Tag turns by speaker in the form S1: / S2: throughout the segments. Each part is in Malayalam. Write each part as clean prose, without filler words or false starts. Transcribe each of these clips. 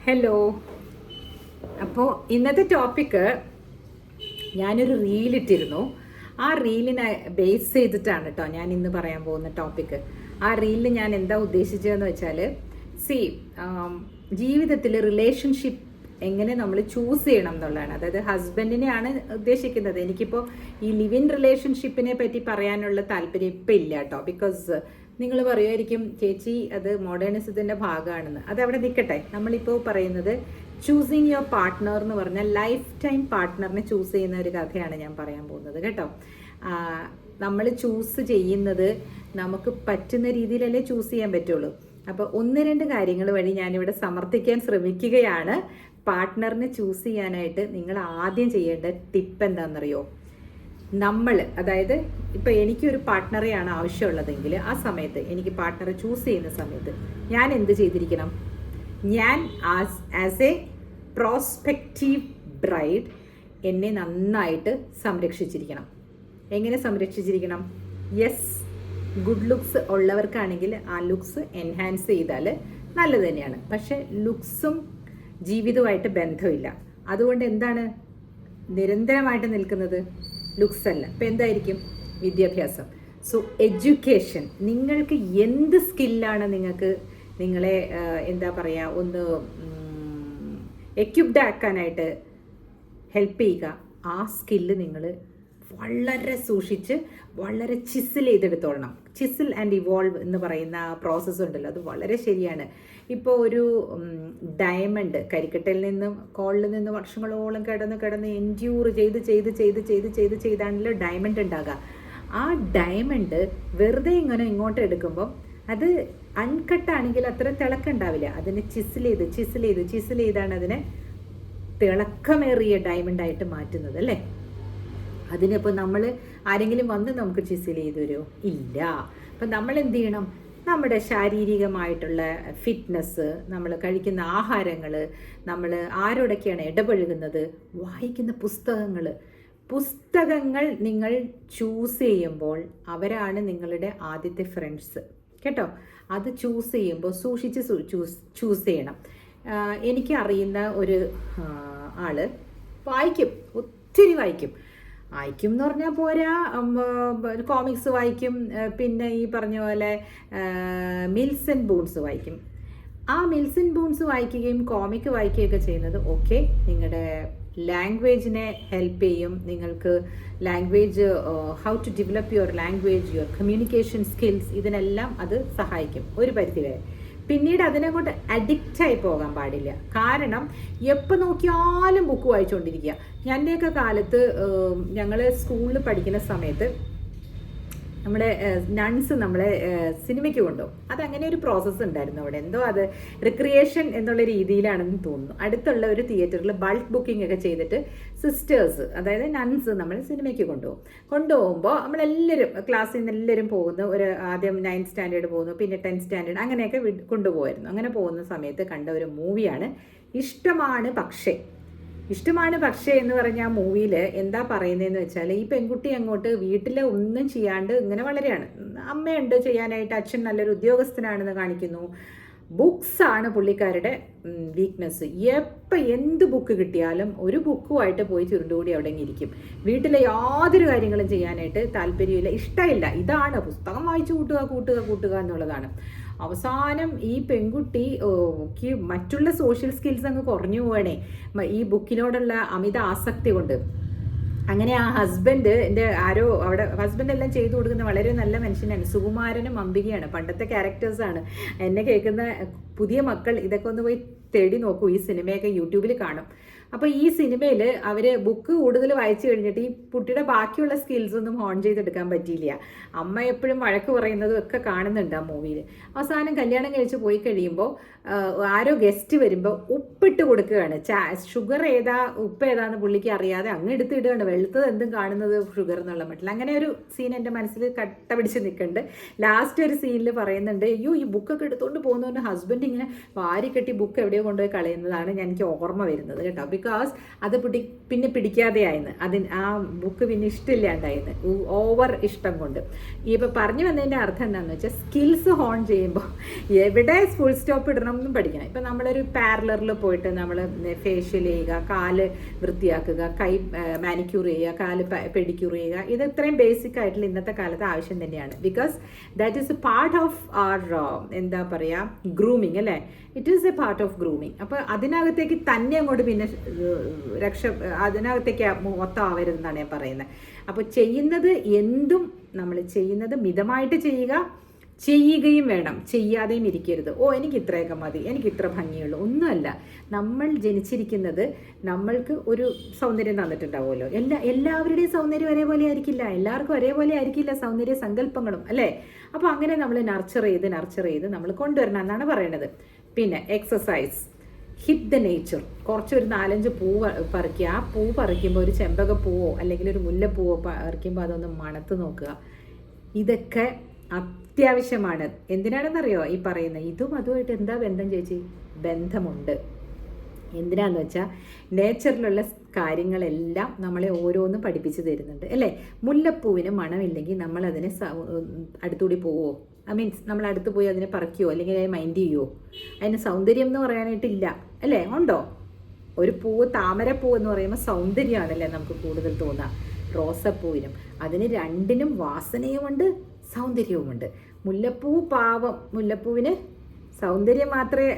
S1: ഹലോ. അപ്പോൾ ഇന്നത്തെ ടോപ്പിക്ക് ഞാനൊരു റീലിട്ടിരുന്നു. ആ റീലിനെ ബേസ് ചെയ്തിട്ടാണ് കേട്ടോ ഞാൻ ഇന്ന് പറയാൻ പോകുന്ന ടോപ്പിക്ക്. ആ റീലിൽ ഞാൻ എന്താ ഉദ്ദേശിച്ചതെന്ന് വെച്ചാൽ, ജീവിതത്തിൽ റിലേഷൻഷിപ്പ് എങ്ങനെ നമ്മൾ ചൂസ് ചെയ്യണം എന്നുള്ളതാണ്. അതായത് ഹസ്ബൻഡിനെയാണ് ഉദ്ദേശിക്കുന്നത്. എനിക്കിപ്പോൾ ഈ ലിവ് ഇൻ റിലേഷൻഷിപ്പിനെ പറ്റി പറയാനുള്ള താല്പര്യം ഇപ്പം ഇല്ല കേട്ടോ. ബിക്കോസ് നിങ്ങൾ പറയുമായിരിക്കും, ചേച്ചി അത് മോഡേണിസത്തിൻ്റെ ഭാഗമാണെന്ന്. അതവിടെ നിൽക്കട്ടെ. നമ്മളിപ്പോൾ പറയുന്നത് ചൂസിങ് യുവർ പാർട്ട്ണർ എന്ന് പറഞ്ഞാൽ ലൈഫ് ടൈം പാർട്ട്ണറിനെ ചൂസ് ചെയ്യുന്ന ഒരു കഥയാണ് ഞാൻ പറയാൻ പോകുന്നത് കേട്ടോ. നമ്മൾ ചൂസ് ചെയ്യുന്നത് നമുക്ക് പറ്റുന്ന രീതിയിലല്ലേ ചൂസ് ചെയ്യാൻ പറ്റുള്ളൂ. അപ്പോൾ ഒന്ന് രണ്ട് കാര്യങ്ങൾ വഴി ഞാനിവിടെ സമർത്ഥിക്കാൻ ശ്രമിക്കുകയാണ്. പാർട്ട്ണറിനെ ചൂസ് ചെയ്യാനായിട്ട് നിങ്ങൾ ആദ്യം ചെയ്യേണ്ട ടിപ്പ് എന്താണെന്നറിയോ? അതായത് ഇപ്പം എനിക്കൊരു പാർട്ട്ണറെയാണ് ആവശ്യമുള്ളതെങ്കിൽ ആ സമയത്ത് എനിക്ക് പാർട്ട്ണറെ ചൂസ് ചെയ്യുന്ന സമയത്ത് ഞാൻ എന്ത് ചെയ്തിരിക്കണം? ഞാൻ ആസ് എ പ്രോസ്പെക്റ്റീവ് ബ്രൈഡ് എന്നെ നന്നായിട്ട് സംരക്ഷിച്ചിരിക്കണം. എങ്ങനെ സംരക്ഷിച്ചിരിക്കണം? യെസ്, ഗുഡ് ലുക്സ് ഉള്ളവർക്കാണെങ്കിൽ ആ ലുക്സ് എൻഹാൻസ് ചെയ്താൽ നല്ലത് തന്നെയാണ്. പക്ഷെ ലുക്സും ജീവിതവുമായിട്ട് ബന്ധമില്ല. അതുകൊണ്ട് എന്താണ് നിരന്തരമായിട്ട് നിൽക്കുന്നത്? ലുക്സ് അല്ല. ഇപ്പം എന്തായിരിക്കും? വിദ്യാഭ്യാസം. So education. നിങ്ങൾക്ക് എന്ത് സ്കില്ലാണ് നിങ്ങളെ എന്താ പറയുക, ഒന്ന് എക്യുപ്ഡ് ആക്കാനായിട്ട് ഹെൽപ്പ് ചെയ്യുക, ആ സ്കില്ല് നിങ്ങൾ വളരെ സൂക്ഷിച്ച് വളരെ ചിസിൽ ചെയ്തെടുത്തോളണം. ചിസിൽ ആൻഡ് ഇവോൾവ് എന്ന് പറയുന്ന ആ പ്രോസസ്സ് ഉണ്ടല്ലോ, അത് വളരെ ശരിയാണ്. ഇപ്പോൾ ഒരു ഡയമണ്ട് കരിക്കട്ടയിൽ നിന്നും കോളിൽ നിന്ന് വർഷങ്ങളോളം കിടന്ന് എൻഡ്യൂർ ചെയ്താണല്ലോ ഡയമണ്ട് ഉണ്ടാകുക. ആ ഡയമണ്ട് വെറുതെ ഇങ്ങോട്ട് എടുക്കുമ്പം അത് അൺകട്ടാണെങ്കിൽ അത്ര തിളക്കുണ്ടാവില്ല. അതിനെ ചിസിൽ ചെയ്താണ് അതിനെ തിളക്കമേറിയ ഡയമണ്ടായിട്ട് മാറ്റുന്നത് അല്ലേ. അതിനിപ്പോൾ നമ്മൾ ആരെങ്കിലും വന്ന് നമുക്ക് ചിസിൽ ചെയ്ത് തരുമോ? ഇല്ല. അപ്പം നമ്മൾ എന്ത് ചെയ്യണം? നമ്മുടെ ശാരീരികമായിട്ടുള്ള ഫിറ്റ്നസ്, നമ്മൾ കഴിക്കുന്ന ആഹാരങ്ങൾ, നമ്മൾ ആരോടൊക്കെയാണ് ഇടപഴകുന്നത്, വായിക്കുന്ന പുസ്തകങ്ങൾ നിങ്ങൾ ചൂസ് ചെയ്യുമ്പോൾ അവരാണ് നിങ്ങളുടെ ആദ്യത്തെ ഫ്രണ്ട്സ് കേട്ടോ. അത് ചൂസ് ചെയ്യുമ്പോൾ സൂക്ഷിച്ച് ചൂസ് ചെയ്യണം. എനിക്ക് അറിയുന്ന ഒരു ആള് ഒത്തിരി വായിക്കും എന്ന് പറഞ്ഞാൽ പോരാ, കോമിക്സ് വായിക്കും, പിന്നെ ഈ പറഞ്ഞ പോലെ മിൽസ് ആൻഡ് ബൂൺസ് വായിക്കും. ആ മിൽസ് ആൻഡ് ബൂൺസ് വായിക്കുകയും കോമിക്ക് വായിക്കുകയൊക്കെ ചെയ്യുന്നത് ഓക്കെ, നിങ്ങളുടെ ലാംഗ്വേജിനെ ഹെൽപ്പ് ചെയ്യും. നിങ്ങൾക്ക് language, how to develop your language, your communication skills, ഇതിനെല്ലാം അത് സഹായിക്കും ഒരു പരിധിവരെ. പിന്നീട് അതിനെക്കൊണ്ട് അഡിക്റ്റായി പോകാൻ പാടില്ല. കാരണം എപ്പോൾ നോക്കിയാലും ബുക്ക് വായിച്ചുകൊണ്ടിരിക്കുക. എൻ്റെയൊക്കെ കാലത്ത് ഞങ്ങൾ സ്കൂളിൽ പഠിക്കുന്ന സമയത്ത് നമ്മുടെ നൺസ് നമ്മളെ സിനിമയ്ക്ക് കൊണ്ടുപോകും. അതങ്ങനെ ഒരു പ്രോസസ്സ് ഉണ്ടായിരുന്നു അവിടെ. എന്തോ അത് റിക്രിയേഷൻ എന്നുള്ള രീതിയിലാണെന്ന് തോന്നുന്നു. അടുത്തുള്ള ഒരു തിയേറ്ററിൽ ബൾക്ക് ബുക്കിംഗ് ഒക്കെ ചെയ്തിട്ട് സിസ്റ്റേഴ്സ്, അതായത് നൺസ്, നമ്മൾ സിനിമയ്ക്ക് കൊണ്ടുപോകുമ്പോൾ നമ്മളെല്ലാവരും ക്ലാസ്സിൽ നിന്ന് എല്ലാവരും പോകുന്നു. ആദ്യം 9th സ്റ്റാൻഡേർഡ് പോകുന്നു, പിന്നെ 10th സ്റ്റാൻഡേർഡ്, അങ്ങനെയൊക്കെ കൊണ്ടുപോകായിരുന്നു. അങ്ങനെ പോകുന്ന സമയത്ത് കണ്ട ഒരു മൂവിയാണ് ഇഷ്ടമാണ് പക്ഷേ എന്ന് പറഞ്ഞ ആ മൂവിയിൽ എന്താ പറയുന്നതെന്ന് വെച്ചാൽ, ഈ പെൺകുട്ടി അങ്ങോട്ട് വീട്ടിൽ ഒന്നും ചെയ്യാണ്ട് ഇങ്ങനെ വളരെയാണ്. അമ്മയുണ്ട് ചെയ്യാനായിട്ട്, അച്ഛൻ നല്ലൊരു ഉദ്യോഗസ്ഥനാണെന്ന് കാണിക്കുന്നു. ബുക്സാണ് പുള്ളിക്കാരുടെ വീക്ക്നെസ്. എന്ത് ബുക്ക് കിട്ടിയാലും ഒരു ബുക്കുമായിട്ട് പോയി ചുരുണ്ടുകൂടി അവിടെ ഇരിക്കും. വീട്ടിലെ യാതൊരു കാര്യങ്ങളും ചെയ്യാനായിട്ട് താല്പര്യമില്ല, ഇഷ്ടമില്ല. ഇതാണ് പുസ്തകം വായിച്ചു കൂട്ടുക എന്നുള്ളതാണ്. അവസാനം ഈ പെൺകുട്ടിക്ക് മറ്റുള്ള സോഷ്യൽ സ്കിൽസ് അങ്ങ് കുറഞ്ഞു പോകണേ ഈ ബുക്കിനോടുള്ള അമിത ആസക്തി കൊണ്ട്. അങ്ങനെ ആ ഹസ്ബൻഡ് എല്ലാം ചെയ്തു കൊടുക്കുന്ന വളരെ നല്ല മനുഷ്യനാണ്. സുകുമാരനും അംബികയാണ്, പണ്ടത്തെ ക്യാരക്ടേഴ്സാണ്. എന്നെ കേൾക്കുന്ന പുതിയ മക്കൾ ഇതൊക്കെ ഒന്ന് പോയി തേടി നോക്കൂ. ഈ സിനിമയൊക്കെ യൂട്യൂബിൽ കാണും. അപ്പോൾ ഈ സിനിമയിൽ അവർ ബുക്ക് കൂടുതൽ വായിച്ചു കഴിഞ്ഞിട്ട് ഈ കുട്ടിയുടെ ബാക്കിയുള്ള സ്കിൽസ് ഒന്നും ഹോൺ ചെയ്തെടുക്കാൻ പറ്റിയില്ല. അമ്മ എപ്പോഴും വഴക്ക് പറയുന്നതും ഒക്കെ കാണുന്നുണ്ട് ആ മൂവിയിൽ. അവസാനം കല്യാണം കഴിച്ച് പോയി കഴിയുമ്പോൾ ആരോ ഗസ്റ്റ് വരുമ്പോൾ ഉപ്പിട്ട് കൊടുക്കുകയാണ്. ഷുഗർ ഏതാ ഉപ്പ് ഏതാന്ന് പുള്ളിക്ക് അറിയാതെ അങ്ങ് എടുത്തിടുകയാണ്. വെളുത്തത് എന്തും കാണുന്നത് ഷുഗർ എന്നുള്ള മട്ടിൽ. അങ്ങനെ ഒരു സീൻ എൻ്റെ മനസ്സിൽ കട്ട പിടിച്ച് നിൽക്കുന്നുണ്ട്. ലാസ്റ്റ് ഒരു സീനിൽ പറയുന്നുണ്ട്, അയ്യോ ഈ ബുക്കൊക്കെ എടുത്തുകൊണ്ട് പോകുന്നവരുടെ ഹസ്ബൻഡ് ഇങ്ങനെ വാരി കെട്ടി ബുക്ക് എവിടെയോ കൊണ്ടുപോയി കളയുന്നതാണ് എനിക്ക് ഓർമ്മ വരുന്നത് കേട്ടോ. ബിക്കോസ് അത് പിന്നെ പിടിക്കാതെയായിരുന്നു. ആ ബുക്ക് പിന്നെ ഇഷ്ടമില്ലാണ്ടായിരുന്നു, ഓവർ ഇഷ്ടം കൊണ്ട്. ഇപ്പോൾ പറഞ്ഞു വന്നതിൻ്റെ അർത്ഥം എന്താണെന്ന് വെച്ചാൽ സ്കിൽസ് ഹോൺ ചെയ്യുമ്പോൾ എവിടെ ഫുൾ സ്റ്റോപ്പ് ഇടണം എന്നും പഠിക്കണം. ഇപ്പം നമ്മളൊരു പാർലറിൽ പോയിട്ട് നമ്മൾ ഫേഷ്യൽ ചെയ്യുക, കാല് വൃത്തിയാക്കുക, കൈ മാനിക്യൂർ ചെയ്യുക, കാല് പെഡിക്യൂർ ചെയ്യുക, ഇത് ഇത്രയും ബേസിക് ആയിട്ടുള്ള ഇന്നത്തെ കാലത്ത് ആവശ്യം തന്നെയാണ്. Because that is a part of our എന്താ പറയുക ഗ്രൂമിങ് അല്ലേ, it is a part of grooming. അപ്പോൾ അതിനകത്തേക്ക് തന്നെ അങ്ങോട്ട് പിന്നെ അതിനകത്തേക്ക് മൊത്തം ആവരുതെന്നാണ് ഞാൻ പറയുന്നത്. അപ്പോൾ ചെയ്യുന്നത് എന്തും നമ്മൾ ചെയ്യുന്നത് മിതമായിട്ട് ചെയ്യുകയും വേണം, ചെയ്യാതെയും ഇരിക്കരുത്. എനിക്ക് ഇത്രയൊക്കെ മതി, എനിക്ക് ഇത്ര ഭംഗിയുള്ളൂ, ഒന്നുമല്ല. നമ്മൾ ജനിച്ചിരിക്കുന്നത് നമ്മൾക്ക് ഒരു സൗന്ദര്യം തന്നിട്ടുണ്ടാവുമല്ലോ. എല്ലാവരുടെയും സൗന്ദര്യം ഒരേപോലെ ആയിരിക്കില്ല, എല്ലാവർക്കും ഒരേപോലെ ആയിരിക്കില്ല സൗന്ദര്യ സങ്കല്പങ്ങളും അല്ലേ. അപ്പോൾ അങ്ങനെ നമ്മൾ നർച്ചർ ചെയ്ത് നമ്മൾ കൊണ്ടുവരണം എന്നാണ് പറയുന്നത്. പിന്നെ എക്സസൈസ്, ഹിറ്റ് ദ നേച്ചർ. കുറച്ചൊരു 4-5 പൂ പറിക്കുക. ആ പൂ പറിക്കുമ്പോൾ ഒരു ചെമ്പകപ്പൂവോ അല്ലെങ്കിൽ ഒരു മുല്ലപ്പൂവോ പറിക്കുമ്പോൾ അതൊന്ന് മണത്ത് നോക്കുക. ഇതൊക്കെ അത്യാവശ്യമാണ്. എന്തിനാണെന്നറിയോ ഈ പറയുന്നത്? ഇതും അതുമായിട്ട് എന്താ ബന്ധം ചേച്ചി? ബന്ധമുണ്ട്. എന്തിനാന്ന് വെച്ചാൽ നേച്ചറിലുള്ള കാര്യങ്ങളെല്ലാം നമ്മളെ ഓരോന്നും പഠിപ്പിച്ച് തരുന്നുണ്ട് അല്ലേ. മുല്ലപ്പൂവിന് മണമില്ലെങ്കിൽ നമ്മളതിനെ അടുത്തുകൂടി പോവോ? മീൻസ് നമ്മൾ അടുത്ത് പോയി അതിനെ പറിക്കുമോ അല്ലെങ്കിൽ അതിനെ മൈൻഡ് ചെയ്യുമോ? അതിന് സൗന്ദര്യം എന്ന് പറയാനായിട്ടില്ല അല്ലേ, ഉണ്ടോ? ഒരു പൂവ്, താമരപ്പൂ എന്ന് പറയുമ്പോൾ സൗന്ദര്യമാണല്ലേ നമുക്ക് കൂടുതൽ തോന്നുക. റോസപ്പൂവിനും അതിന് രണ്ടിനും വാസനയുമുണ്ട് സൗന്ദര്യവുമുണ്ട്. മുല്ലപ്പൂ പാവം, മുല്ലപ്പൂവിന് സൗന്ദര്യം മാത്രമേ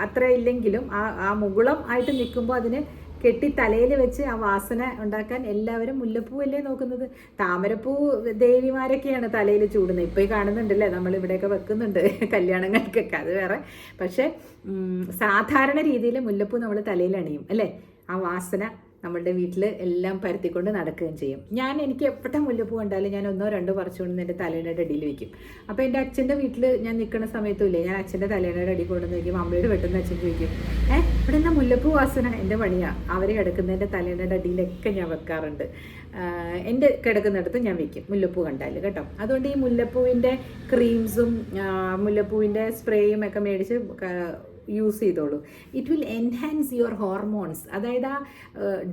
S1: അത്ര ഇല്ലെങ്കിലും ആ മുകുളം ആയിട്ട് നിൽക്കുമ്പോൾ അതിന് കെട്ടി തലയിൽ വെച്ച് ആ വാസന ഉണ്ടാക്കാൻ എല്ലാവരും മുല്ലപ്പൂവല്ലേ നോക്കുന്നത്. താമരപ്പൂ ദേവിമാരൊക്കെയാണ് തലയിൽ ചൂടുന്നത്. ഇപ്പോൾ ഈ കാണുന്നുണ്ടല്ലേ, നമ്മളിവിടെയൊക്കെ വെക്കുന്നുണ്ട് കല്യാണങ്ങൾക്കൊക്കെ, അത് വേറെ. പക്ഷേ സാധാരണ രീതിയിൽ മുല്ലപ്പൂ നമ്മൾ തലയിൽ അണിയും അല്ലേ. ആ വാസന നമ്മളുടെ വീട്ടിൽ എല്ലാം പരത്തിക്കൊണ്ട് നടക്കുകയും ചെയ്യും. എനിക്ക് എപ്പോഴത്തെ മുല്ലപ്പൂ കണ്ടാലും ഞാൻ 1-2 പറിച്ചുകൊണ്ട് എൻ്റെ തലയുടെ അടിയിൽ വയ്ക്കും. അപ്പോൾ എൻ്റെ അച്ഛൻ്റെ വീട്ടിൽ ഞാൻ നിൽക്കുന്ന സമയത്തും ഇല്ലേ, ഞാൻ അച്ഛൻ്റെ തലയുടെ അടി കൊണ്ടുവന്ന് വയ്ക്കും. അമ്മയോട് പെട്ടെന്ന് അച്ഛൻ ചോദിക്കും, ഇവിടെ എന്താ മുല്ലപ്പൂ വാസന? എൻ്റെ പണിയാണ്. അവർ കിടക്കുന്നതിൻ്റെ തലയുടെ അടിയിലൊക്കെ ഞാൻ വെക്കാറുണ്ട്. എൻ്റെ കിടക്കുന്നിടത്ത് ഞാൻ വെക്കും മുല്ലപ്പൂ കണ്ടാൽ കേട്ടോ. അതുകൊണ്ട് ഈ മുല്ലപ്പൂവിൻ്റെ ക്രീംസും മുല്ലപ്പൂവിൻ്റെ സ്പ്രേയും ഒക്കെ മേടിച്ച് യൂസ് ചെയ്തോളൂ. It will enhance your hormones. അതായത് ആ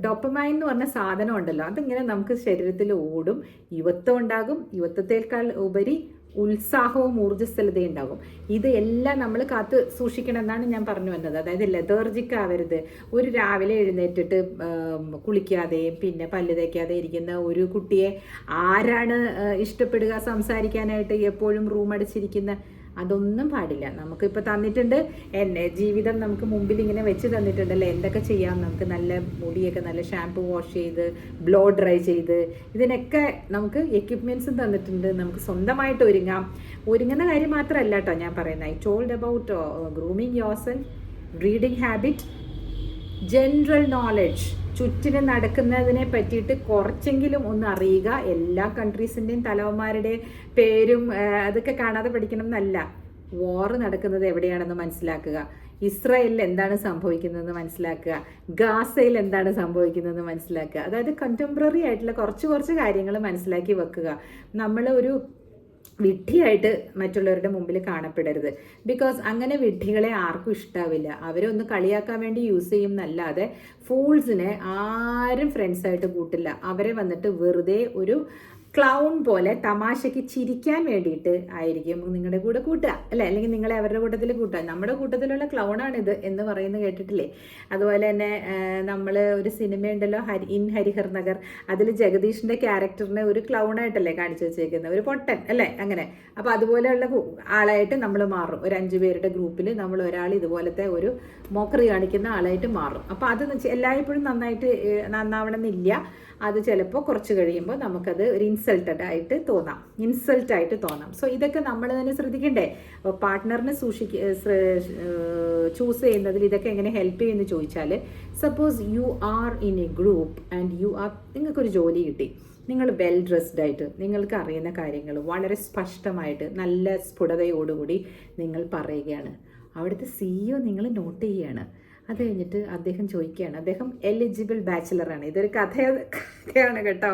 S1: ഡോപ്പമൈൻ എന്ന് പറഞ്ഞ സാധനം ഉണ്ടല്ലോ, അതിങ്ങനെ നമുക്ക് ശരീരത്തിൽ ഓടും, യുവത്വം ഉണ്ടാകും, യുവത്വത്തേക്കാൾ ഉപരി ഉത്സാഹവും ഊർജ്ജസ്വലതയും ഉണ്ടാകും. ഇത് എല്ലാം നമ്മൾ കാത്ത് സൂക്ഷിക്കണം എന്നാണ് ഞാൻ പറഞ്ഞു വന്നത്. അതായത് ലെതർജിക് ആവരുത്. ഒരു രാവിലെ എഴുന്നേറ്റിട്ട് കുളിക്കാതെയും പിന്നെ പല്ല് തേക്കാതെ ഇരിക്കുന്ന ഒരു കുട്ടിയെ ആരാണ് ഇഷ്ടപ്പെടുക? സംസാരിക്കാനായിട്ട് എപ്പോഴും റൂം അടിച്ചിരിക്കുന്ന, അതൊന്നും പാടില്ല. നമുക്കിപ്പോൾ തന്നിട്ടുണ്ട്, ജീവിതം നമുക്ക് മുമ്പിൽ ഇങ്ങനെ വെച്ച് തന്നിട്ടുണ്ടല്ലോ, എന്തൊക്കെ ചെയ്യാം നമുക്ക്. നല്ല മുടിയൊക്കെ നല്ല ഷാംപൂ വാഷ് ചെയ്ത് ബ്ലോ ഡ്രൈ ചെയ്ത് ഇതിനൊക്കെ നമുക്ക് എക്യുപ്മെൻറ്റ്സും തന്നിട്ടുണ്ട്. നമുക്ക് സ്വന്തമായിട്ട് ഒരുങ്ങുന്ന കാര്യം മാത്രമല്ല കേട്ടോ ഞാൻ പറയുന്നത്. I told about grooming yourself, reading habit, general knowledge, ചുറ്റിന് നടക്കുന്നതിനെ പറ്റിയിട്ട് കുറച്ചെങ്കിലും ഒന്ന് അറിയുക. എല്ലാ കൺട്രീസിൻ്റെയും തലവന്മാരുടെ പേരും അതൊക്കെ കാണാതെ പഠിക്കണം എന്നല്ല. വാർ നടക്കുന്നത് എവിടെയാണെന്ന് മനസ്സിലാക്കുക, ഇസ്രായേലിൽ എന്താണ് സംഭവിക്കുന്നതെന്ന് മനസ്സിലാക്കുക, ഗാസയിൽ എന്താണ് സംഭവിക്കുന്നതെന്ന് മനസ്സിലാക്കുക. അതായത് കണ്ടംപററി ആയിട്ടുള്ള കുറച്ച് കാര്യങ്ങൾ മനസ്സിലാക്കി വെക്കുക. നമ്മൾ ഒരു വിഡ്ഢിയായിട്ട് മറ്റുള്ളവരുടെ മുമ്പിൽ കാണപ്പെടരുത്. ബിക്കോസ് അങ്ങനെ വിഡ്ഢികളെ ആർക്കും ഇഷ്ടാവില്ല. അവരെ ഒന്ന് കളിയാക്കാൻ വേണ്ടി യൂസ് ചെയ്യും എന്നല്ലാതെ ഫൂൾസിനെ ആരും ഫ്രണ്ട്സായിട്ട് കൂട്ടില്ല. അവരെ വന്നിട്ട് വെറുതെ ഒരു ക്ലൗൺ പോലെ തമാശയ്ക്ക് ചിരിക്കാൻ വേണ്ടിയിട്ട് ആയിരിക്കും നിങ്ങളുടെ കൂടെ കൂട്ടുക അല്ലേ, അല്ലെങ്കിൽ നിങ്ങളെ അവരുടെ കൂട്ടത്തിൽ കൂട്ടുക. നമ്മുടെ കൂട്ടത്തിലുള്ള ക്ലൗണാണിത് എന്ന് പറയുന്നത് കേട്ടിട്ടില്ലേ? അതുപോലെ തന്നെ നമ്മൾ ഒരു സിനിമയുണ്ടല്ലോ ഹരിഹർ നഗർ, അതിൽ ജഗദീഷിൻ്റെ ക്യാരക്ടറിനെ ഒരു ക്ലൗണായിട്ടല്ലേ കാണിച്ചു വെച്ചേക്കുന്നത്, ഒരു പൊട്ടൻ അല്ലേ, അങ്ങനെ. അപ്പോൾ അതുപോലെയുള്ള ആളായിട്ട് നമ്മൾ മാറും. ഒരു 5 പേരുടെ ഗ്രൂപ്പിൽ നമ്മൾ ഒരാൾ ഇതുപോലത്തെ ഒരു മോക്കറി കാണിക്കുന്ന ആളായിട്ട് മാറും. അപ്പോൾ അത് എല്ലായ്പ്പോഴും നന്നാവണമെന്നില്ല. അത് ചിലപ്പോൾ കുറച്ച് കഴിയുമ്പോൾ നമുക്കത് ഒരു ഇൻസൾട്ടായിട്ട് തോന്നാം. സോ ഇതൊക്കെ നമ്മൾ തന്നെ ശ്രദ്ധിക്കണ്ടേ? പാർട്ട്ണറിനെ ചൂസ് ചെയ്യുന്നതിൽ ഇതൊക്കെ എങ്ങനെ ഹെൽപ്പ് ചെയ്യുമെന്ന് ചോദിച്ചാൽ, suppose you are in A group and നിങ്ങൾക്കൊരു ജോലി കിട്ടി, നിങ്ങൾ വെൽ ഡ്രസ്ഡ് ആയിട്ട് നിങ്ങൾക്ക് അറിയുന്ന കാര്യങ്ങൾ വളരെ സ്പഷ്ടമായിട്ട് നല്ല സ്ഫുടതയോടുകൂടി നിങ്ങൾ പറയുകയാണ്. അവിടുത്തെ CEO നിങ്ങൾ നോട്ട് ചെയ്യുകയാണ്. അത് കഴിഞ്ഞിട്ട് അദ്ദേഹം ചോദിക്കുകയാണ്, അദ്ദേഹം എലിജിബിൾ ബാച്ചിലറാണ്. ഇതൊരു കഥയാണ് കേട്ടോ.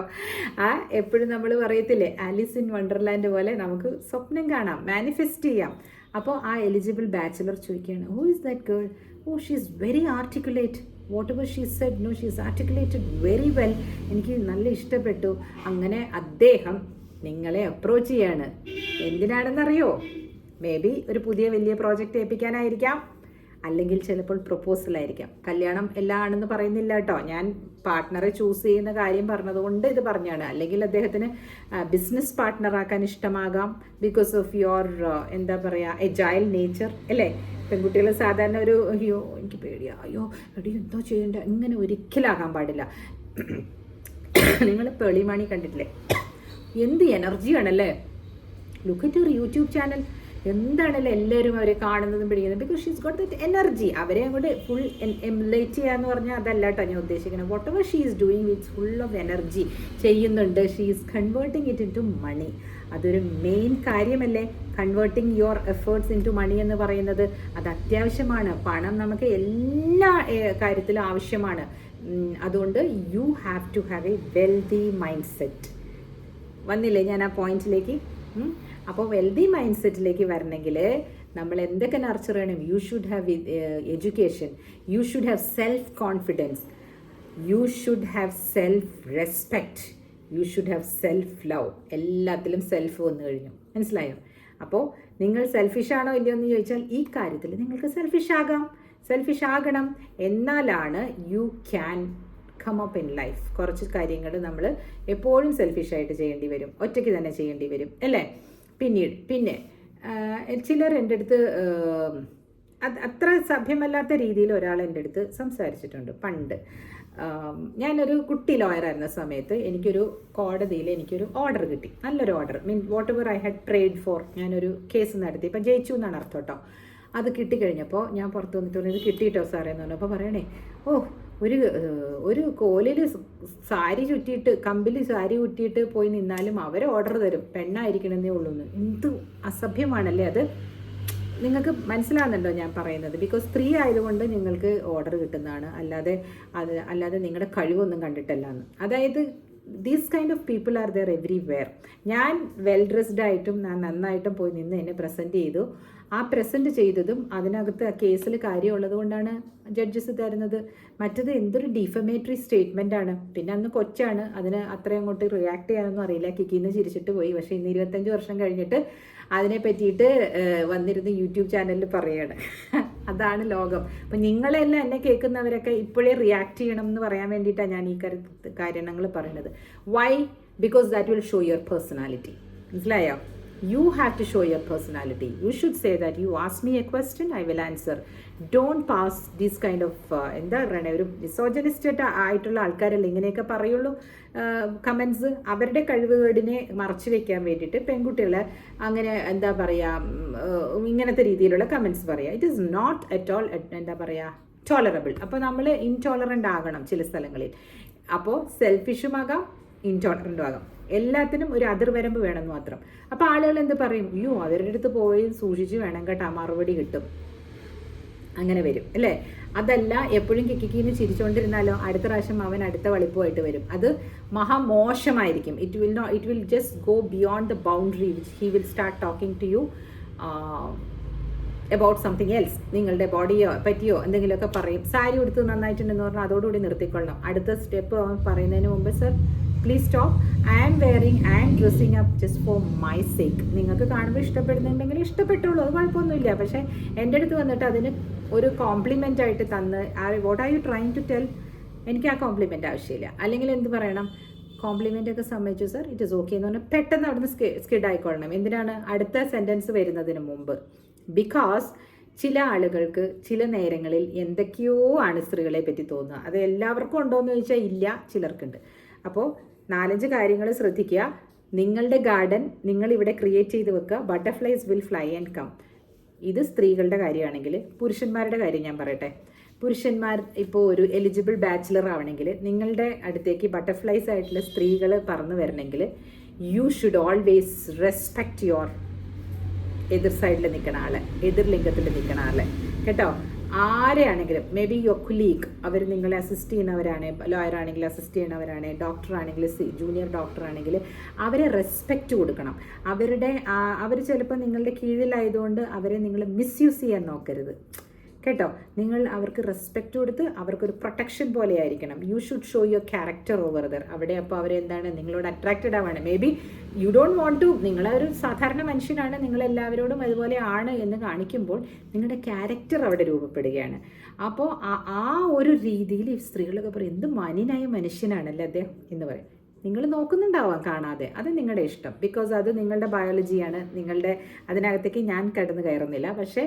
S1: എപ്പോഴും നമ്മൾ പറയത്തില്ലേ, ആലീസ് ഇൻ വണ്ടർലാൻഡ് പോലെ നമുക്ക് സ്വപ്നം കാണാം, മാനിഫെസ്റ്റ് ചെയ്യാം. അപ്പോൾ ആ എലിജിബിൾ ബാച്ചിലർ ചോദിക്കുകയാണ്, who is that girl? Oh she is very articulate, whatever she said, no she is articulated very well, എനിക്ക് നല്ല ഇഷ്ടപ്പെട്ടു. അങ്ങനെ അദ്ദേഹം നിങ്ങളെ അപ്രോച്ച് ചെയ്യാണ്. എന്തിനാണെന്നറിയോ? മേ ബി ഒരു പുതിയ വലിയ പ്രോജക്റ്റ് ഏൽപ്പിക്കാനായിരിക്കാം, അല്ലെങ്കിൽ ചിലപ്പോൾ പ്രൊപ്പോസലായിരിക്കാം. കല്യാണം എല്ലാം ആണെന്ന് പറയുന്നില്ല കേട്ടോ, ഞാൻ പാർട്ട്ണറെ ചൂസ് ചെയ്യുന്ന കാര്യം പറഞ്ഞതുകൊണ്ട് ഇത് പറഞ്ഞാണ്. അല്ലെങ്കിൽ അദ്ദേഹത്തിന് ബിസിനസ് പാർട്ട്ണറാക്കാൻ ഇഷ്ടമാകാം, ബിക്കോസ് ഓഫ് യുവർ എന്താ പറയുക എജൈൽ നേച്ചർ അല്ലേ. പെൺകുട്ടികൾ സാധാരണ ഒരു അയ്യോ എനിക്ക് പേടിയാ, അയ്യോ എടി എന്തോ ചെയ്യണ്ട, ഇങ്ങനെ ഒരിക്കലാകാൻ പാടില്ല. നിങ്ങൾ പേളിമാണി കണ്ടിട്ടില്ലേ, എന്ത് എനർജിയാണല്ലേ. Look at your YouTube channel, എന്താണല്ലോ എല്ലാവരും അവരെ കാണുന്നതും പിടിക്കുന്നതും, because she's got that energy. അവരെ അങ്ങോട്ട് ഫുൾ എംലേറ്റ് ചെയ്യാന്ന് പറഞ്ഞാൽ അതല്ല കേട്ടോ ഞാൻ ഉദ്ദേശിക്കുന്നത്. Whatever she is doing it's full of energy ചെയ്യുന്നുണ്ട്. She is converting it into money. അതൊരു മെയിൻ കാര്യമല്ലേ, converting your efforts into money എന്ന് പറയുന്നത്. അത് അത്യാവശ്യമാണ്. പണം നമുക്ക് എല്ലാ കാര്യത്തിലും ആവശ്യമാണ്. അതുകൊണ്ട് you have to have a wealthy mind set. വന്നില്ലേ ഞാൻ ആ പോയിന്റിലേക്ക്? അപ്പോൾ വെൽതി മൈൻഡ് സെറ്റിലേക്ക് വരണമെങ്കിൽ നമ്മൾ എന്തൊക്കെ നർച്ചർ ചെയ്യണം? You should have education, you should have self confidence, you should have self respect, you should have self love. എല്ലാത്തിലും സെൽഫ് വന്നു കഴിഞ്ഞു, മനസ്സിലായോ? അപ്പോൾ നിങ്ങൾ സെൽഫിഷ് ആണോ ഇല്ലയോ എന്ന് ചോദിച്ചാൽ ഈ കാര്യത്തിൽ നിങ്ങൾക്ക് സെൽഫിഷ് ആകാം, സെൽഫിഷ് ആകണം. എന്നാലാണ് you can come up in life. കുറച്ച് കാര്യങ്ങൾ നമ്മൾ എപ്പോഴും സെൽഫിഷായിട്ട് ചെയ്യേണ്ടി വരും, ഒറ്റയ്ക്ക് തന്നെ ചെയ്യേണ്ടി വരും അല്ലേ. പിന്നെ ചിലർ എൻ്റെ അടുത്ത് അത്ര സഭ്യമല്ലാത്ത രീതിയിൽ ഒരാൾ എൻ്റെ അടുത്ത് സംസാരിച്ചിട്ടുണ്ട് പണ്ട്. ഞാനൊരു കുട്ടി ലോയറായിരുന്ന സമയത്ത് എനിക്കൊരു കോടതിയിൽ എനിക്കൊരു ഓർഡർ കിട്ടി, നല്ലൊരു order, what ever I had prayed four. ഞാനൊരു കേസ് നടത്തി, ഇപ്പം ജയിച്ചു എന്നാണ് അർത്ഥം കേട്ടോ. അത് കിട്ടിക്കഴിഞ്ഞപ്പോൾ ഞാൻ പുറത്ത് വന്നിട്ട് പറഞ്ഞു, ഇത് കിട്ടിയിട്ടോ സാറേ എന്ന് പറഞ്ഞപ്പോൾ പറയണേ, ഓ ഒരു കോലിൽ സാരി ചുറ്റിയിട്ട്, കമ്പിൽ സാരി ചുറ്റിയിട്ട് പോയി നിന്നാലും അവർ ഓർഡർ തരും, പെണ്ണായിരിക്കണമെന്നേ ഉള്ളൂ എന്ന്. എന്ത് അസഭ്യമാണല്ലേ അത്. നിങ്ങൾക്ക് മനസ്സിലാകുന്നുണ്ടോ ഞാൻ പറയുന്നത്? ബിക്കോസ് സ്ത്രീ ആയതുകൊണ്ട് നിങ്ങൾക്ക് ഓർഡർ കിട്ടുന്നതാണ്, അല്ലാതെ നിങ്ങളുടെ കഴിവൊന്നും കണ്ടിട്ടല്ല എന്ന്. അതായത് these kind of people are there everywhere. ഞാൻ വെൽ ഡ്രസ്ഡ് ആയിട്ടും ഞാൻ നന്നായിട്ടും പോയി നിന്ന് എന്നെ പ്രസൻറ്റ് ചെയ്തു. ആ പ്രസൻറ്റ് ചെയ്തതും അതിനകത്ത് ആ കേസിൽ കാര്യമുള്ളത് കൊണ്ടാണ് ജഡ്ജസ് തരുന്നത്. മറ്റത് എന്തൊരു ഡിഫമേറ്ററി സ്റ്റേറ്റ്മെൻ്റ് ആണ്. പിന്നെ അന്ന് കൊച്ചാണ്, അതിന് അത്രയും അങ്ങോട്ട് റിയാക്ട് ചെയ്യാനൊന്നും അറിയില്ല, കിക്കിന്ന് ചിരിച്ചിട്ട് പോയി. പക്ഷേ ഇന്ന് 25 വർഷം കഴിഞ്ഞിട്ട് അതിനെ പറ്റിയിട്ട് വന്നിരുന്ന് യൂട്യൂബ് ചാനലിൽ പറയാണ്. അതാണ് ലോകം. അപ്പം നിങ്ങളെല്ലാം എന്നെ കേൾക്കുന്നവരൊക്കെ ഇപ്പോഴേ റിയാക്ട് ചെയ്യണം എന്ന് പറയാൻ വേണ്ടിയിട്ടാണ് ഞാൻ ഈ കാര്യങ്ങൾ പറയുന്നത്. Why? Because that will show your personality. മനസ്സിലായോ? You have to show your personality. You should say that you ask me a question, I will answer. Don't pass this kind of എന്താ പറയണേ, ഒരു മിസോജനിസ്റ്റ് ആയിട്ടുള്ള ആൾക്കാരല്ലേ ഇങ്ങനെയൊക്കെ പറയുള്ളൂ കമൻസ്. അവരുടെ കഴിവുകേടിനെ മറച്ചു വെക്കാൻ വേണ്ടിയിട്ട് പെൺകുട്ടികളെ അങ്ങനെ എന്താ പറയുക ഇങ്ങനത്തെ രീതിയിലുള്ള കമൻസ് പറയുക. It is not at all എന്താ പറയുക ടോളറബിൾ. അപ്പോൾ നമ്മൾ ഇൻടോളറൻ്റ് ആകണം ചില സ്ഥലങ്ങളിൽ. അപ്പോൾ സെൽഫിഷുമാകാം, ഇൻടോളറൻറ്റും ആകാം. എല്ലാത്തിനും ഒരു അതിർവരമ്പ് വേണമെന്ന് മാത്രം. അപ്പോൾ ആളുകൾ എന്ത് പറയും? അയ്യോ അവരുടെ അടുത്ത് പോയി സൂക്ഷിച്ച് വേണം കേട്ടോ, മറുപടി കിട്ടും, അങ്ങനെ വരും അല്ലേ. അതല്ല എപ്പോഴും കിക്കിന്ന് ചിരിച്ചുകൊണ്ടിരുന്നാലോ അടുത്ത പ്രാവശ്യം അവൻ അടുത്ത വളിപ്പുമായിട്ട് വരും. അത് മഹാമോശമായിരിക്കും. It will just go beyond the boundary which he will start talking to you about something else. നിങ്ങളുടെ ബോഡിയോ പറ്റിയോ എന്തെങ്കിലുമൊക്കെ പറയും. സാരി ഉടുത്ത് നന്നായിട്ടുണ്ടെന്ന് പറഞ്ഞാൽ അതോടുകൂടി നിർത്തിക്കൊള്ളണം. അടുത്ത സ്റ്റെപ്പ് അവൻ പറയുന്നതിന് മുമ്പ്, sir please stop, I am dressing up just for my sake. നിങ്ങൾക്ക് കാണുമ്പോൾ ഇഷ്ടപ്പെടുന്നുണ്ടെങ്കിൽ ഇഷ്ടപ്പെട്ടുള്ളൂ, അത് കുഴപ്പമൊന്നുമില്ല. പക്ഷേ എൻ്റെ അടുത്ത് വന്നിട്ട് അതിന് ഒരു കോംപ്ലിമെൻ്റ് ആയിട്ട് തന്ന് what are you trying to tell, എനിക്ക് ആ കോംപ്ലിമെൻ്റ് ആവശ്യമില്ല. അല്ലെങ്കിൽ എന്ത് പറയണം, കോംപ്ലിമെൻ്റ് ഒക്കെ സമ്മതിച്ചു സർ, ഇറ്റ് ഇസ് ഓക്കെ എന്ന് പറഞ്ഞാൽ പെട്ടെന്ന് അവിടുന്ന് സ്കിഡ് ആയിക്കൊള്ളണം. എന്തിനാണ്? അടുത്ത സെൻറ്റൻസ് വരുന്നതിന് മുമ്പ്. ബിക്കോസ് ചില ആളുകൾക്ക് ചില നേരങ്ങളിൽ എന്തൊക്കെയോ ആണ് സ്ത്രീകളെ പറ്റി തോന്നുക. അത് എല്ലാവർക്കും ഉണ്ടോയെന്ന് ചോദിച്ചാൽ ഇല്ല, ചിലർക്കുണ്ട്. അപ്പോൾ 4-5 കാര്യങ്ങൾ ശ്രദ്ധിക്കുക. നിങ്ങളുടെ ഗാർഡൻ നിങ്ങളിവിടെ ക്രിയേറ്റ് ചെയ്ത് വെക്കുക. Butterflies will fly and come. ഇത് സ്ത്രീകളുടെ കാര്യമാണെങ്കിൽ. പുരുഷന്മാരുടെ കാര്യം ഞാൻ പറയട്ടെ. പുരുഷന്മാർ ഇപ്പോൾ ഒരു എലിജിബിൾ ബാച്ചിലർ ആവണമെങ്കിൽ, നിങ്ങളുടെ അടുത്തേക്ക് ബട്ടർഫ്ലൈസ് ആയിട്ടുള്ള സ്ത്രീകൾ പറന്നു വരണമെങ്കിൽ, you should always respect your എതിർ സൈഡിൽ നിൽക്കുന്ന ആളെ, എതിർ ലിംഗത്തിൽ നിൽക്കുന്ന ആളെ കേട്ടോ. ആരെയാണെങ്കിലും, മേ ബി യുവർ കൊലീഗ്, അവർ നിങ്ങളെ അസിസ്റ്റ് ചെയ്യുന്നവരാണ്, ലോയർ ആണെങ്കിൽ അസിസ്റ്റ് ചെയ്യുന്നവരാണ്, ഡോക്ടർ ആണെങ്കിൽ ജൂനിയർ ഡോക്ടർ ആണെങ്കിൽ അവരെ റെസ്പെക്റ്റ് കൊടുക്കണം. അവർ ചിലപ്പോൾ നിങ്ങളുടെ കീഴിലായതുകൊണ്ട് അവരെ നിങ്ങൾ മിസ്യൂസ് ചെയ്യാൻ നോക്കരുത് കേട്ടോ. നിങ്ങൾ അവർക്ക് റെസ്പെക്റ്റ് കൊടുത്ത് അവർക്കൊരു പ്രൊട്ടക്ഷൻ പോലെ ആയിരിക്കണം. You should show your character over there. അവിടെ അപ്പോൾ അവരെന്താണ് നിങ്ങളോട് അട്രാക്റ്റഡ് ആവാണ്. Maybe you don't want to, നിങ്ങളൊരു സാധാരണ മനുഷ്യനാണ്, നിങ്ങളെല്ലാവരോടും അതുപോലെ ആണ് എന്ന് കാണിക്കുമ്പോൾ നിങ്ങളുടെ ക്യാരക്ടർ അവിടെ രൂപപ്പെടുകയാണ്. അപ്പോൾ ആ ഒരു രീതിയിൽ ഈ സ്ത്രീകളൊക്കെ പറയും എന്ത് മാന്യനായ മനുഷ്യനാണല്ലേ അദ്ദേഹം എന്ന് പറയും. നിങ്ങൾ നോക്കുന്നുണ്ടാവാം കാണാതെ, അത് നിങ്ങളുടെ ഇഷ്ടം, ബിക്കോസ് അത് നിങ്ങളുടെ ബയോളജിയാണ്, നിങ്ങളുടെ അതിനകത്തേക്ക് ഞാൻ കടന്നു കയറുന്നില്ല. പക്ഷേ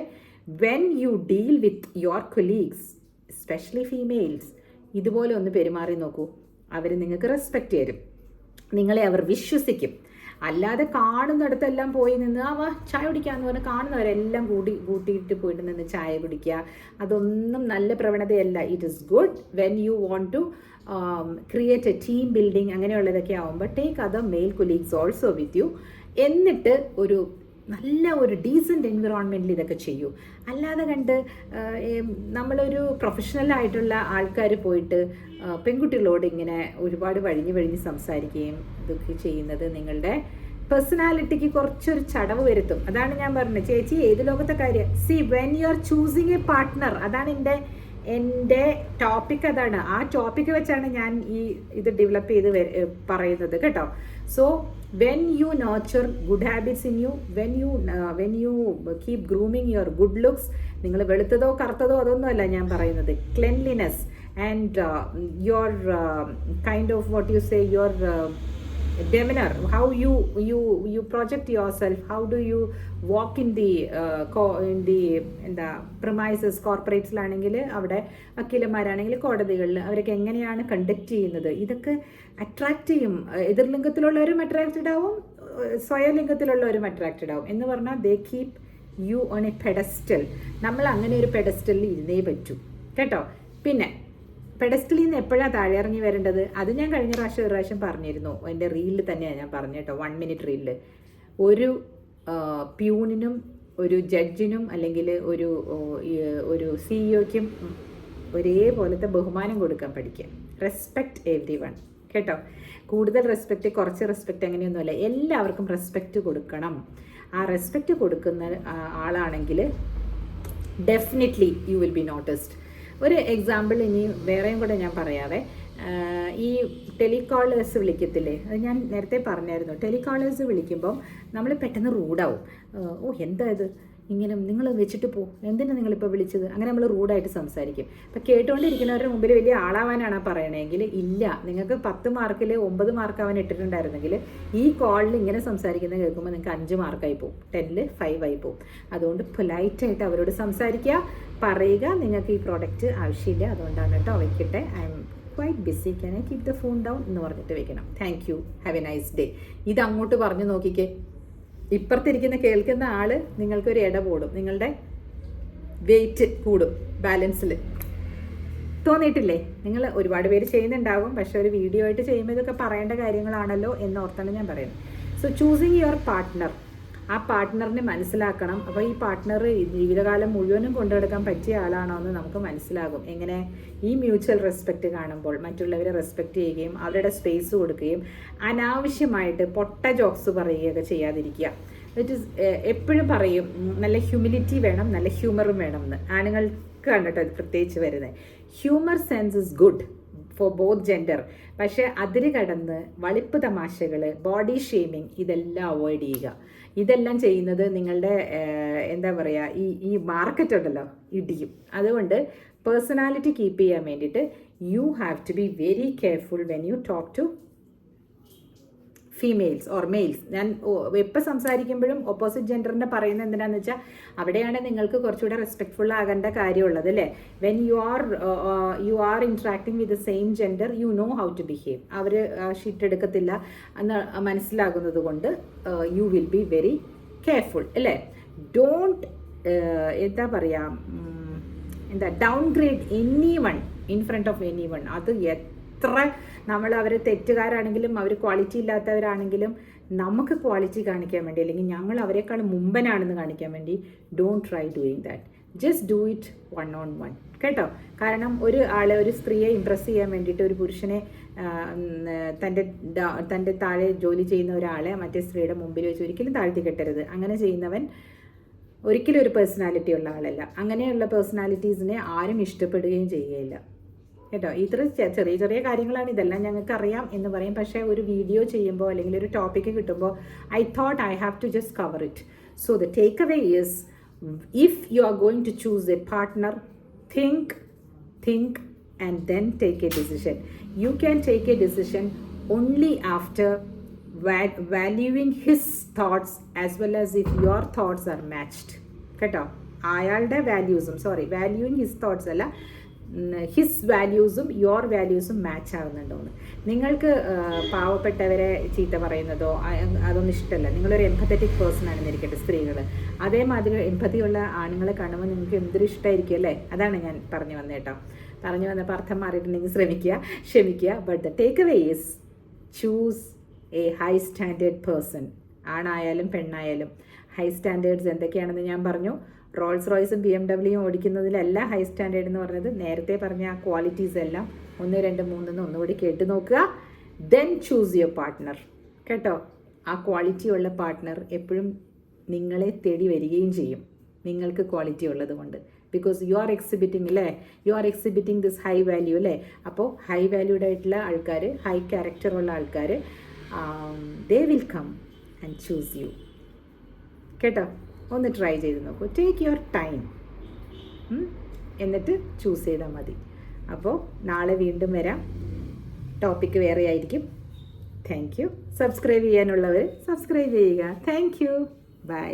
S1: when you deal with your colleagues, especially females, ഇതുപോലെ ഒന്ന് പെരുമാറി നോക്കൂ. അവർ നിങ്ങൾക്ക് റെസ്പെക്റ്റ് തരും, നിങ്ങളെ അവർ വിശ്വസിക്കും. അല്ലാതെ കാണുന്നിടത്തെല്ലാം പോയി നിന്ന് ചായ കുടിക്കാമെന്ന് പറഞ്ഞാൽ കാണുന്നവരെല്ലാം കൂട്ടിയിട്ട് പോയിട്ട് നിന്ന് ചായ കുടിക്കുക, അതൊന്നും നല്ല പ്രവണതയല്ല. It is good when you want to create a team building, അങ്ങനെയുള്ളതൊക്കെ ആകുമ്പോൾ take other male colleagues also with you. എന്നിട്ട് നല്ല ഒരു ഡീസൻറ്റ് എൻവിറോൺമെൻറ്റിൽ ഇതൊക്കെ ചെയ്യൂ. അല്ലാതെ കണ്ട് നമ്മളൊരു പ്രൊഫഷണലായിട്ടുള്ള ആൾക്കാർ പോയിട്ട് പെൺകുട്ടികളോട് ഇങ്ങനെ ഒരുപാട് വഴിഞ്ഞ് സംസാരിക്കുകയും ഇതൊക്കെ ചെയ്യുന്നത് നിങ്ങളുടെ പേഴ്സണാലിറ്റിക്ക് കുറച്ചൊരു ചടവ് വരുത്തും. അതാണ് ഞാൻ പറഞ്ഞത്, ചേച്ചി ഏത് ലോകത്തെ കാര്യം. C when you R choosing A partner, അതാണ് എൻ്റെ ടോപ്പിക്, അതാണ്. ആ ടോപ്പിക്ക് വെച്ചാണ് ഞാൻ ഇത് ഡെവലപ്പ് ചെയ്ത് പറയുന്നത് കേട്ടോ. So when you nurture good habits in you, when you keep grooming your good looks, നിങ്ങൾ വെളുത്തതോ കറുത്തതോ അതൊന്നുമല്ല ഞാൻ പറയുന്നത്, cleanliness and your kind of what you say, your demeanor, how you project yourself, how do you walk in the എന്താ premises, കോർപ്പറേറ്റ്സിലാണെങ്കിൽ അവിടെ വക്കീലന്മാരാണെങ്കിൽ കോടതികളിൽ അവരൊക്കെ എങ്ങനെയാണ് കണ്ടക്ട് ചെയ്യുന്നത്, ഇതൊക്കെ അട്രാക്റ്റ് ചെയ്യും. എതിർലിംഗത്തിലുള്ളവരും അട്രാക്റ്റഡ് ആവും, സ്വയലിംഗത്തിലുള്ളവരും അട്രാക്റ്റഡ് ആവും. എന്ന് പറഞ്ഞാൽ ദേ keep you on A pedestal. നമ്മൾ അങ്ങനെ ഒരു പെഡസ്റ്റലിൽ ഇരുന്നേ പറ്റൂ കേട്ടോ. പിന്നെ പെഡസ്റ്റലിൽ നിന്ന് എപ്പോഴാണ് താഴെ ഇറങ്ങി വരേണ്ടത്, അത് ഞാൻ കഴിഞ്ഞ ഒരു പ്രാവശ്യം പറഞ്ഞിരുന്നു. എൻ്റെ റീലിൽ തന്നെയാണ് ഞാൻ പറഞ്ഞു കേട്ടോ, 1 minute റീലിൽ. ഒരു പ്യൂണിനും ഒരു ജഡ്ജിനും അല്ലെങ്കിൽ ഒരു സിഇഒയ്ക്കും ഒരേപോലത്തെ ബഹുമാനം കൊടുക്കാൻ പഠിക്കുക. റെസ്പെക്റ്റ് എവ്രി വൺ കേട്ടോ. കൂടുതൽ റെസ്പെക്റ്റ്, കുറച്ച് റെസ്പെക്റ്റ് അങ്ങനെയൊന്നുമല്ല, എല്ലാവർക്കും റെസ്പെക്റ്റ് കൊടുക്കണം. ആ റെസ്പെക്റ്റ് കൊടുക്കുന്ന ആളാണെങ്കിൽ definitely you will B noticed. ഒരു എക്സാമ്പിൾ ഇനി വേറെയും കൂടെ ഞാൻ പറയാവേ. ഈ ടെലികോളേഴ്സ് വിളിക്കത്തില്ലേ, അത് ഞാൻ നേരത്തെ പറഞ്ഞായിരുന്നു. ടെലികോളേഴ്സ് വിളിക്കുമ്പം നമ്മൾ പെട്ടെന്ന് റൂഡാവും. എന്താ ഇത് ഇങ്ങനെ, നിങ്ങൾ വെച്ചിട്ട് എന്തിനാണ് നിങ്ങളിപ്പോൾ വിളിച്ചത്, അങ്ങനെ നമ്മൾ റൂഡായിട്ട് സംസാരിക്കും. അപ്പം കേട്ടുകൊണ്ടിരിക്കുന്നവരുടെ മുമ്പിൽ വലിയ ആളാവാനാണ് പറയണമെങ്കിൽ ഇല്ല, നിങ്ങൾക്ക് 10 മാർക്കിൽ 9 മാർക്ക് അവൻ ഇട്ടിട്ടുണ്ടായിരുന്നെങ്കിൽ ഈ കോളിൽ ഇങ്ങനെ സംസാരിക്കുന്നത് കേൾക്കുമ്പോൾ നിങ്ങൾക്ക് 5 മാർക്കായി പോകും, 10ൽ 5 ആയി പോകും. അതുകൊണ്ട് പൊലൈറ്റായിട്ട് അവരോട് സംസാരിക്കുക, പറയുക നിങ്ങൾക്ക് ഈ പ്രോഡക്റ്റ് ആവശ്യമില്ല, അതുകൊണ്ടാണ് കേട്ടോ വയ്ക്കട്ടെ, I'm quite busy, can I keep the phone down എന്ന് പറഞ്ഞിട്ട് വെക്കണം. Thank you, have a nice day. ഇത് അങ്ങോട്ട് പറഞ്ഞു നോക്കിക്കേ, ഇപ്പുറത്തിരിക്കുന്ന കേൾക്കുന്ന ആൾ നിങ്ങൾക്കൊരു ഇട പോടും, നിങ്ങളുടെ വെയിറ്റ് കൂടും, ബാലൻസിൽ. തോന്നിയിട്ടില്ലേ? നിങ്ങൾ ഒരുപാട് പേര് ചെയ്യുന്നുണ്ടാകും, പക്ഷെ ഒരു വീഡിയോ ആയിട്ട് ചെയ്യുമ്പോൾ ഇതൊക്കെ പറയേണ്ട കാര്യങ്ങളാണല്ലോ എന്നോർത്താണ് ഞാൻ പറയുന്നത്. സോ ചൂസിങ് യുവർ പാർട്ട്ണർ, ആ പാർട്ട്ണറിനെ മനസ്സിലാക്കണം. അപ്പോൾ ഈ പാർട്ട്ണർ ജീവിതകാലം മുഴുവനും കൊണ്ടുനടക്കാൻ പറ്റിയ ആളാണോ എന്ന് നമുക്ക് മനസ്സിലാകും. എങ്ങനെ? ഈ മ്യൂച്വൽ റെസ്പെക്റ്റ് കാണുമ്പോൾ, മറ്റുള്ളവരെ റെസ്പെക്റ്റ് ചെയ്യുകയും അവരുടെ സ്പേസ് കൊടുക്കുകയും അനാവശ്യമായിട്ട് പൊട്ട ജോക്സ് പറയുകയൊക്കെ ചെയ്യാതിരിക്കുക. ഇറ്റ് ഈസ് എപ്പോഴും പറയും നല്ല ഹ്യൂമിലിറ്റി വേണം, നല്ല ഹ്യൂമറും വേണം എന്ന്. ആണുങ്ങൾക്കാണ് കേട്ടോ അത് പ്രത്യേകിച്ച് വരുന്നത്. Humour sense is good for both gender. പക്ഷേ അതിര് കടന്ന് വളിപ്പ് തമാശകൾ, ബോഡി ഷെയ്മിങ്, ഇതെല്ലാം അവോയ്ഡ് ചെയ്യുക. ഇതെല്ലാം ചെയ്യുന്നത് നിങ്ങളുടെ എന്താ പറയുക, ഈ മാർക്കറ്റ് ഉണ്ടല്ലോ ഇടിയും. അതുകൊണ്ട് പേഴ്സണാലിറ്റി കീപ്പ് ചെയ്യാൻ വേണ്ടിയിട്ട് you have to be very careful when you talk to females or males. ഞാൻ എപ്പോൾ സംസാരിക്കുമ്പോഴും ഓപ്പോസിറ്റ് ജെൻഡറിൻ്റെ പറയുന്നത് എന്തിനാന്ന് വെച്ചാൽ അവിടെയാണ് നിങ്ങൾക്ക് കുറച്ചുകൂടെ റെസ്പെക്ട്ഫുൾ ആകേണ്ട കാര്യമുള്ളത് അല്ലേ. When you are interacting with the same gender, you know how to behave. അവർ ഷീറ്റ് എടുക്കത്തില്ല എന്ന് മനസ്സിലാകുന്നത് കൊണ്ട് you will be very careful അല്ലേ. ഡോണ്ട് എന്താ പറയുക, downgrade any one in front of any one. അത് എത്ര നമ്മൾ അവർ തെറ്റുകാരാണെങ്കിലും അവർ ക്വാളിറ്റി ഇല്ലാത്തവരാണെങ്കിലും നമുക്ക് ക്വാളിറ്റി കാണിക്കാൻ വേണ്ടി, അല്ലെങ്കിൽ ഞങ്ങൾ അവരെക്കാൾ മുമ്പനാണെന്ന് കാണിക്കാൻ വേണ്ടി, don't try doing that. Just do it 1-on-1 കാരണം ഒരു സ്ത്രീയെ ഇംപ്രസ് ചെയ്യാൻ വേണ്ടിയിട്ട് ഒരു പുരുഷനെ തൻ്റെ താഴെ ജോലി ചെയ്യുന്ന ഒരാളെ മറ്റേ സ്ത്രീയുടെ മുമ്പിൽ വെച്ച് ഒരിക്കലും താഴ്ത്തി കെട്ടരുത്. അങ്ങനെ ചെയ്യുന്നവൻ ഒരിക്കലും ഒരു പേഴ്സണാലിറ്റി ഉള്ള ആളല്ല. അങ്ങനെയുള്ള പേഴ്സണാലിറ്റീസിനെ ആരും ഇഷ്ടപ്പെടുകയും ചെയ്യുകയില്ല കേട്ടോ. ഇത്ര ചെറിയ ചെറിയ കാര്യങ്ങളാണ്, ഇതെല്ലാം ഞങ്ങൾക്ക് അറിയാം എന്ന് പറയും. പക്ഷേ ഒരു വീഡിയോ ചെയ്യുമ്പോൾ അല്ലെങ്കിൽ ഒരു ടോപ്പിക്ക് കിട്ടുമ്പോൾ I thought I have to just cover it. So the take away is, if you are going to choose a partner, think and then take a decision. You can take a decision only after valuing his thoughts as well as if your thoughts are matched കേട്ടോ. അയാളുടെ വാല്യൂസും വാല്യൂയിങ് ഹിസ് തോട്ട്സ് അല്ല, ഹിസ് വാല്യൂസും യുവർ വാല്യൂസും മാച്ച് ആവുന്നുണ്ടോയെന്ന്. നിങ്ങൾക്ക് പാവപ്പെട്ടവരെ ചീത്ത പറയുന്നതോ അതൊന്നും ഇഷ്ടമല്ല. നിങ്ങളൊരു എംപത്തറ്റിക് പേഴ്സൺ ആണെന്നിരിക്കട്ടെ സ്ത്രീകൾ, അതേമാതിരി എംപതിയുള്ള ആണുങ്ങളെ കാണുമ്പോൾ നിങ്ങൾക്ക് എന്തൊരു ഇഷ്ടമായിരിക്കും അല്ലേ. അതാണ് ഞാൻ പറഞ്ഞു വന്നേട്ടോ. പറഞ്ഞു വന്നപ്പോൾ അർത്ഥം മാറിയിട്ടുണ്ടെങ്കിൽ ക്ഷമിക്കുക. But the take away is choose A high standard person. ആണായാലും പെണ്ണായാലും ഹൈ സ്റ്റാൻഡേർഡ്സ് എന്തൊക്കെയാണെന്ന് ഞാൻ പറഞ്ഞു. റോൾസ് റോയ്സും BMW ഓടിക്കുന്നതിലല്ല ഹൈ സ്റ്റാൻഡേർഡ് എന്ന് പറഞ്ഞത്. നേരത്തെ പറഞ്ഞ ആ ക്വാളിറ്റീസ് എല്ലാം 1, 2, 3 ഒന്നുകൂടി കേട്ട് നോക്കുക. ദെൻ ചൂസ് യുവർ പാർട്ട്ണർ കേട്ടോ. ആ ക്വാളിറ്റി ഉള്ള പാർട്ട്ണർ എപ്പോഴും നിങ്ങളെ തേടി വരികയും ചെയ്യും, നിങ്ങൾക്ക് ക്വാളിറ്റി ഉള്ളത് കൊണ്ട്. ബിക്കോസ് യു ആർ എക്സിബിറ്റിംഗ് അല്ലേ, you are exhibiting this high value അല്ലേ. അപ്പോൾ ഹൈ വാല്യൂഡ് ആയിട്ടുള്ള ആൾക്കാർ, ഹൈ ക്യാരക്ടറുള്ള ആൾക്കാർ, they will come and choose you കേട്ടോ. ഒന്ന് ട്രൈ ചെയ്ത് നോക്കൂ. ടേക്ക് യുവർ ടൈം, എന്നിട്ട് ചൂസ് ചെയ്താൽ മതി. അപ്പോൾ നാളെ വീണ്ടും വരാം. ടോപ്പിക്ക് വേറെ ആയിരിക്കും. Thank you. സബ്സ്ക്രൈബ് ചെയ്യാനുള്ളവർ സബ്സ്ക്രൈബ് ചെയ്യുക. Thank you. ബൈ.